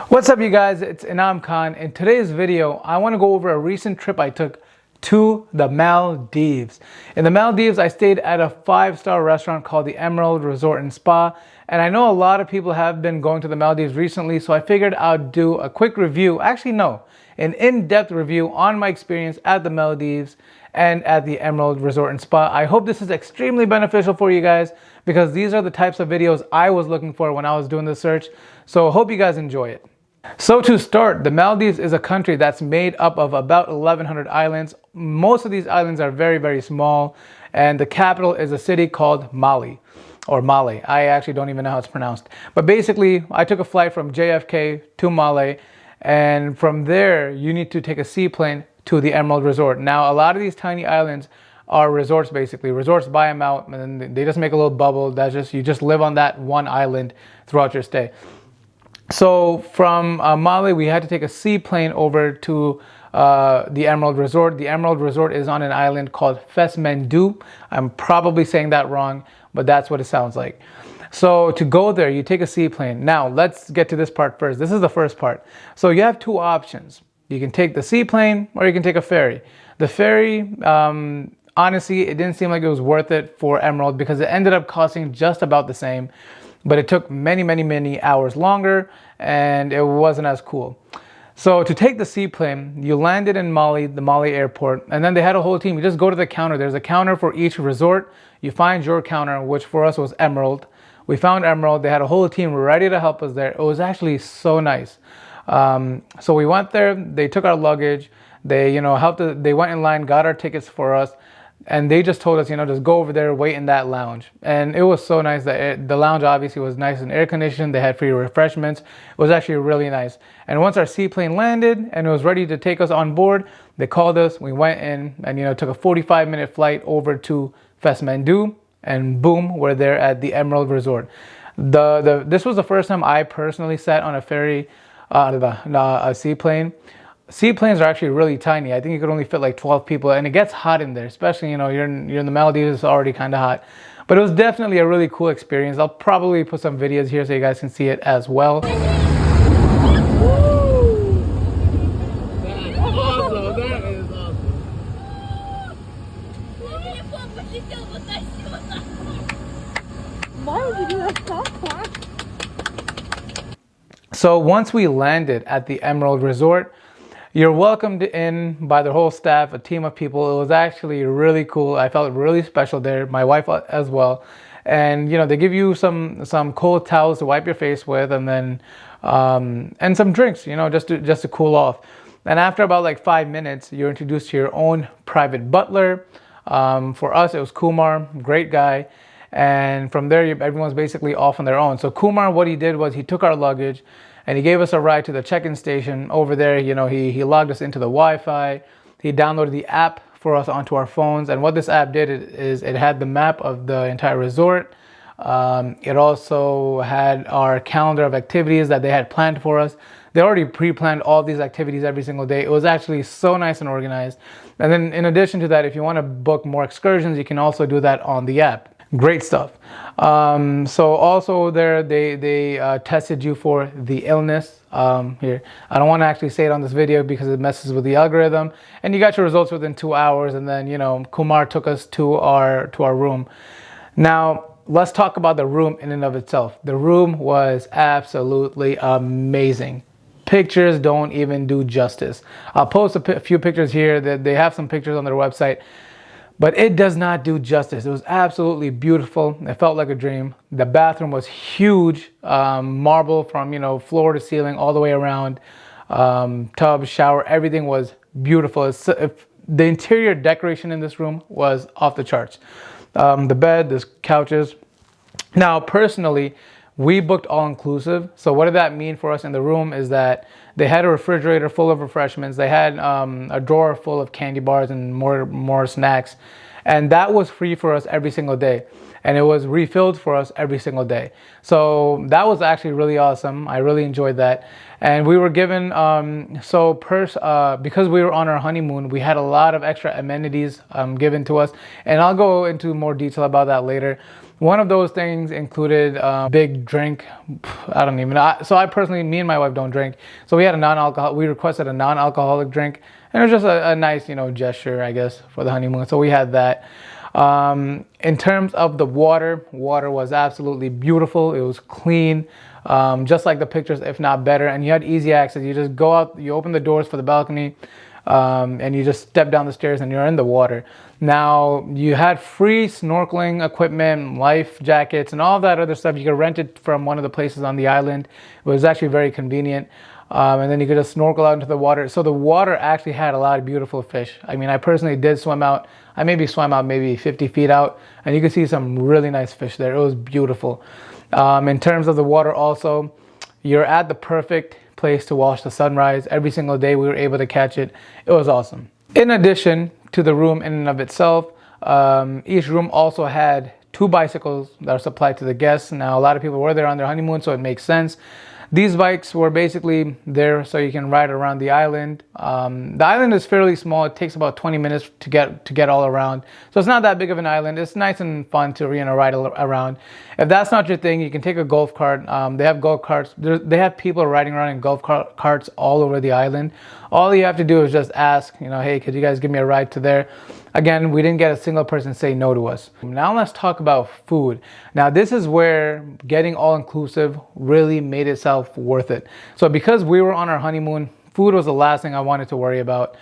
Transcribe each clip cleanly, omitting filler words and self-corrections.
What's up, you guys? It's Inam Khan. In today's video, I want to go over a recent trip I took to the Maldives. In the Maldives, I stayed at a 5-star restaurant called the Emerald Resort and Spa. And I know a lot of people have been going to the Maldives recently, so I figured I'd do a quick review. Actually, no, an in-depth review on my experience at the Maldives and at the Emerald Resort and Spa. I hope this is extremely beneficial for you guys because these are the types of videos I was looking for when I was doing the search. So hope you guys enjoy it. So to start, the Maldives is a country that's made up of about 1,100 islands. Most of these islands are very, very small, and the capital is a city called Mali, or Male. I actually don't even know how it's pronounced. But basically, I took a flight from JFK to Male, and from there, you need to take a seaplane to the Emerald Resort. Now, a lot of these tiny islands are resorts, basically. Resorts buy them out, and then they just make a little bubble. You just live on that one island throughout your stay. So from Mali, we had to take a seaplane over to the Emerald Resort. The Emerald Resort is on an island called Fesmendu. I'm probably saying that wrong, but that's what it sounds like. So to go there, you take a seaplane. Now, let's get to this part first. This is the first part. So you have two options. You can take the seaplane or you can take a ferry. The ferry, honestly, it didn't seem like it was worth it for Emerald because it ended up costing just about the same. But it took many hours longer and it wasn't as cool. So to take the seaplane, you landed in Mali, the Mali airport, and then they had a whole team. You just go to the counter. There's a counter for each resort. You find your counter, which for us was Emerald. We found Emerald. They had a whole team ready to help us there. It was actually so nice. So we went there. They took our luggage. They, they went in line, got our tickets for us. And they just told us, just go over there, wait in that lounge. And it was so nice. The lounge obviously was nice and air conditioned. They had free refreshments. It was actually really nice. And once our seaplane landed and it was ready to take us on board, they called us. We went in and, took a 45-minute flight over to Fesmendu. And boom, we're there at the Emerald Resort. This was the first time I personally sat on a ferry, a seaplane. Seaplanes are actually really tiny. I think you could only fit like 12 people, and it gets hot in there, especially, you're in the Maldives, it's already kind of hot. But it was definitely a really cool experience. I'll probably put some videos here so you guys can see it as well. That is awesome. Why would you do that? So once we landed at the Emerald Resort, you're welcomed in by the whole staff, a team of people. It was actually really cool. I felt really special there, my wife as well. And they give you some cold towels to wipe your face with, and then and some drinks, just to cool off. And after about like 5 minutes, you're introduced to your own private butler. For us, it was Kumar, great guy. And from there, everyone's basically off on their own. So Kumar, what he did was he took our luggage and he gave us a ride to the check-in station. Over there, he logged us into the Wi-Fi. He downloaded the app for us onto our phones. And what this app did is it had the map of the entire resort. It also had our calendar of activities that they had planned for us. They already pre-planned all these activities every single day. It was actually so nice and organized. And then in addition to that, if you want to book more excursions, you can also do that on the app. Great stuff. So also there, they tested you for the illness. Here, I don't want to actually say it on this video because it messes with the algorithm. And you got your results within 2 hours. And then, Kumar took us to our room. Now, let's talk about the room in and of itself. The room was absolutely amazing. Pictures don't even do justice. I'll post a few pictures here. That they have some pictures on their website. But it does not do justice. It was absolutely beautiful. It felt like a dream. The bathroom was huge, marble from floor to ceiling, all the way around. Tub, shower, everything was beautiful. The interior decoration in this room was off the charts. The bed, the couches. Now, personally, we booked all-inclusive. So what did that mean for us in the room is that they had a refrigerator full of refreshments. They had a drawer full of candy bars and more snacks. And that was free for us every single day. And it was refilled for us every single day. So that was actually really awesome. I really enjoyed that. And we were given, because we were on our honeymoon, we had a lot of extra amenities given to us. And I'll go into more detail about that later. One of those things included a big drink. I don't even know. So I personally, me and my wife don't drink. So we had a non-alcohol, we requested a non-alcoholic drink. And it was just a nice, gesture, I guess, for the honeymoon. So we had that. In terms of the water was absolutely beautiful. It was clean, just like the pictures, if not better. And you had easy access. You just go out, you open the doors for the balcony, and you just step down the stairs and you're in the water. Now, you had free snorkeling equipment, life jackets, and all that other stuff. You could rent it from one of the places on the island. It was actually very convenient. And then you could just snorkel out into the water. So the water actually had a lot of beautiful fish. I mean, I personally did swim out. I maybe swam out maybe 50 feet out, and you could see some really nice fish there. It was beautiful. In terms of the water also, you're at the perfect place to watch the sunrise. Every single day we were able to catch it. It was awesome. In addition to the room in and of itself, each room also had 2 bicycles that are supplied to the guests. Now, a lot of people were there on their honeymoon, so it makes sense. These bikes were basically there so you can ride around the island. The island is fairly small. It takes about 20 minutes to get all around. So it's not that big of an island. It's nice and fun to ride around. If that's not your thing, you can take a golf cart. They have golf carts. They have people riding around in golf carts all over the island. All you have to do is just ask, hey, could you guys give me a ride to there? Again, we didn't get a single person say no to us. Now let's talk about food. Now this is where getting all-inclusive really made itself worth it. So because we were on our honeymoon, food was the last thing I wanted to worry about.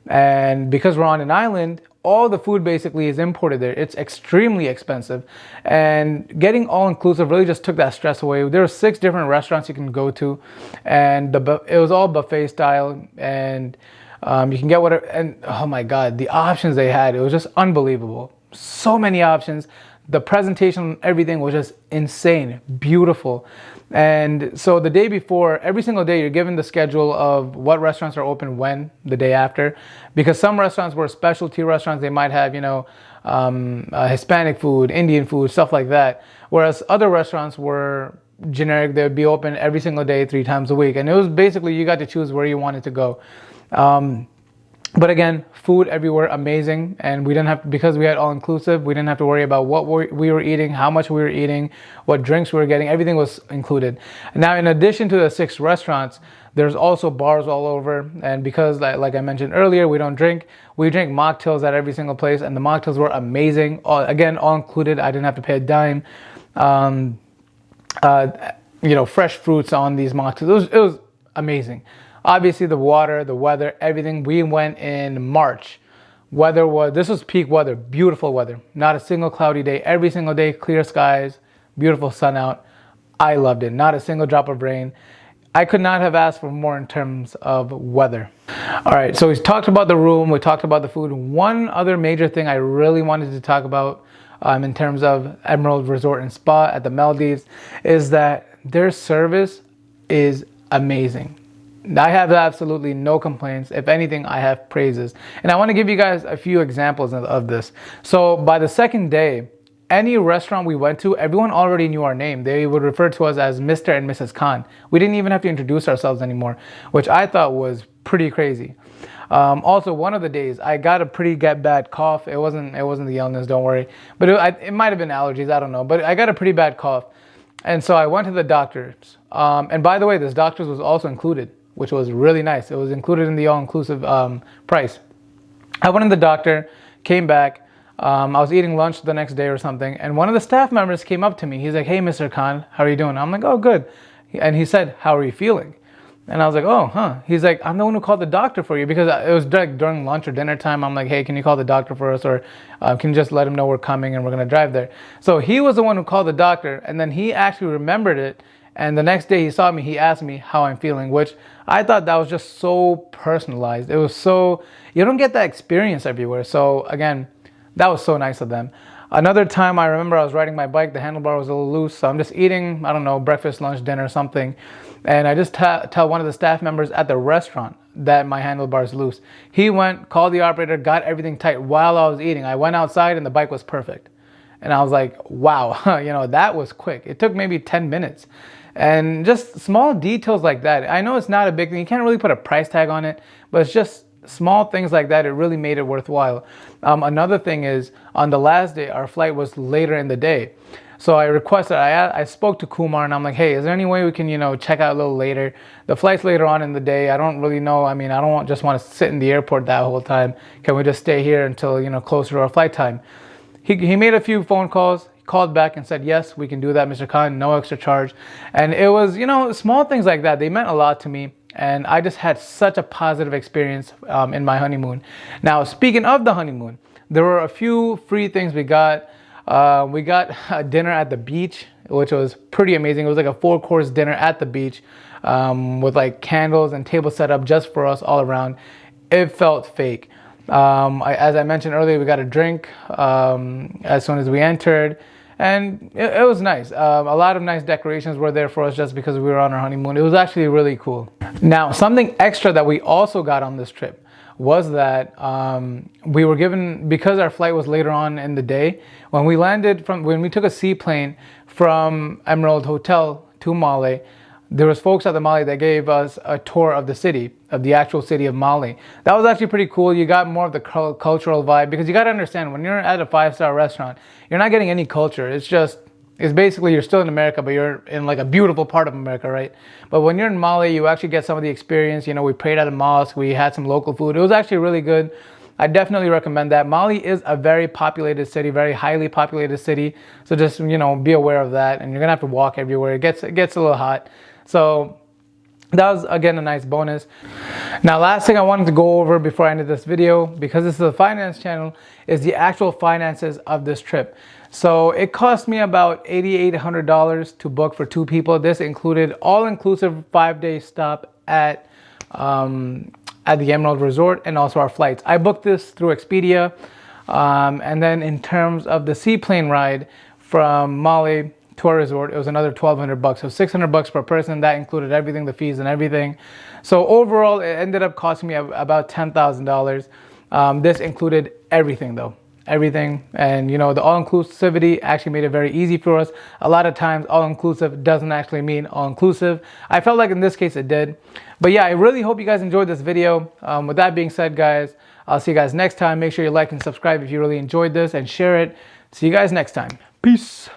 And because we're on an island, all the food basically is imported there. It's extremely expensive. And getting all-inclusive really just took that stress away. There were 6 different restaurants you can go to. And it was all buffet style. And you can get whatever, and oh my God, the options they had, it was just unbelievable. So many options. The presentation, everything was just insane, beautiful. And so the day before, every single day, you're given the schedule of what restaurants are open when, the day after. Because some restaurants were specialty restaurants, they might have, Hispanic food, Indian food, stuff like that. Whereas other restaurants were generic, they would be open every single day, 3 times a week. And it was basically, you got to choose where you wanted to go. But again, food everywhere, amazing. And we didn't have, because we had all inclusive, we didn't have to worry about what we were eating, how much we were eating, what drinks we were getting, everything was included. Now, in addition to the 6 restaurants, there's also bars all over. And because, like I mentioned earlier, we don't drink, we drink mocktails at every single place. And the mocktails were amazing. Again, all included, I didn't have to pay a dime. Fresh fruits on these mocktails. It was amazing. Obviously, the water, the weather, everything. We went in March. This was peak weather, beautiful weather. Not a single cloudy day. Every single day, clear skies, beautiful sun out. I loved it. Not a single drop of rain. I could not have asked for more in terms of weather. All right, so we talked about the room. We talked about the food. One other major thing I really wanted to talk about in terms of Emerald Resort and Spa at the Maldives is that their service is amazing. I have absolutely no complaints. If anything, I have praises. And I want to give you guys a few examples of this. So by the 2nd day, any restaurant we went to, everyone already knew our name. They would refer to us as Mr. and Mrs. Khan. We didn't even have to introduce ourselves anymore, which I thought was pretty crazy. Also, one of the days, I got a pretty bad cough. It wasn't the illness, don't worry. But it might have been allergies, I don't know. But I got a pretty bad cough. And so I went to the doctor's. And by the way, this doctor's was also included, which was really nice. It was included in the all-inclusive price. I went to the doctor, came back. I was eating lunch the next day or something, and one of the staff members came up to me. He's like, "Hey, Mr. Khan, how are you doing?" I'm like, "Oh, good." And he said, "How are you feeling?" And I was like, "Oh, huh." He's like, "I'm the one who called the doctor for you," because it was during lunch or dinner time. I'm like, "Hey, can you call the doctor for us, or can you just let him know we're coming and we're going to drive there?" So he was the one who called the doctor, and then he actually remembered it. And the next day he saw me, he asked me how I'm feeling, which I thought that was just so personalized. It was so, you don't get that experience everywhere. So again, that was so nice of them. Another time I remember I was riding my bike, the handlebar was a little loose. So I'm just eating, I don't know, breakfast, lunch, dinner, something. And I just tell one of the staff members at the restaurant that my handlebar is loose. He went, called the operator, got everything tight while I was eating. I went outside and the bike was perfect. And I was like, wow, that was quick. It took maybe 10 minutes. And just small details like that. I know it's not a big thing. You can't really put a price tag on it, but it's just small things like that. It really made it worthwhile. Another thing is, on the last day, our flight was later in the day. So I requested, I spoke to Kumar and I'm like, hey, is there any way we can, check out a little later? The flight's later on in the day. I don't really know. I mean, I don't just want to sit in the airport that whole time. Can we just stay here until, closer to our flight time? He made a few phone calls. He called back and said, yes, we can do that, Mr. Khan, no extra charge. And it was, small things like that. They meant a lot to me. And I just had such a positive experience in my honeymoon. Now, speaking of the honeymoon, there were a few free things we got. We got a dinner at the beach, which was pretty amazing. It was like a 4-course dinner at the beach with like candles and table set up just for us all around. It felt fake. As I mentioned earlier, we got a drink as soon as we entered. And it was nice. A lot of nice decorations were there for us just because we were on our honeymoon. It was actually really cool. Now, something extra that we also got on this trip was that we were given, because our flight was later on in the day, when we took a seaplane from Emerald Hotel to Mali, there was folks at the Mali that gave us a tour of the city, of the actual city of Mali. That was actually pretty cool. You got more of the cultural vibe, because you got to understand, when you're at a 5-star restaurant, you're not getting any culture. It's basically, you're still in America, but you're in like a beautiful part of America, right? But when you're in Mali, you actually get some of the experience. We prayed at a mosque, we had some local food. It was actually really good. I definitely recommend that. Mali is a very populated city, very highly populated city. So just, be aware of that. And you're gonna have to walk everywhere. It gets a little hot. So that was, again, a nice bonus. Now, last thing I wanted to go over before I ended this video, because this is a finance channel, is the actual finances of this trip. So it cost me about $8,800 to book for 2 people. This included all-inclusive 5-day stop at the Emerald Resort and also our flights. I booked this through Expedia. And then in terms of the seaplane ride from Mali to our resort, it was another $1,200. So $600 per person. That included everything, the fees and everything. So overall, it ended up costing me about $10,000. This included everything though. Everything. And the all-inclusivity actually made it very easy for us. A lot of times all-inclusive doesn't actually mean all-inclusive. I felt like in this case it did. But yeah, I really hope you guys enjoyed this video. With that being said, guys, I'll see you guys next time. Make sure you like and subscribe if you really enjoyed this, and share it. See you guys next time. Peace.